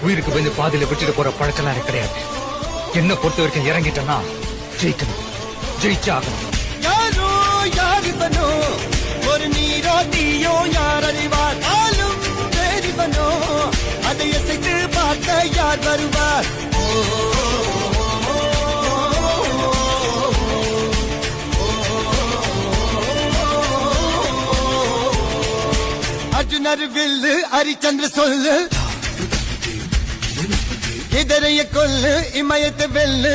உயிருக்கு வந்து பாதியில விட்டுட்டு போற பழக்கெல்லாம் எனக்கு கிடையாது. என்ன பொறுத்த வரைக்கும் இறங்கிட்டேன்னா ஜெயிக்கணும், ஜெயிச்சே ஆகணும். யாரோ யாரிவனோ ஒரு நீரோ தீயோ யார் அறிவார் ஆளும் வேறிவனோ அதை அசைத்து பார்க்க யார் வருவார். அர்ஜுனர் வில்லு ஹரிச்சந்திர சொல்லு இதரைய கொல்லு இமயத்தை வெல்லு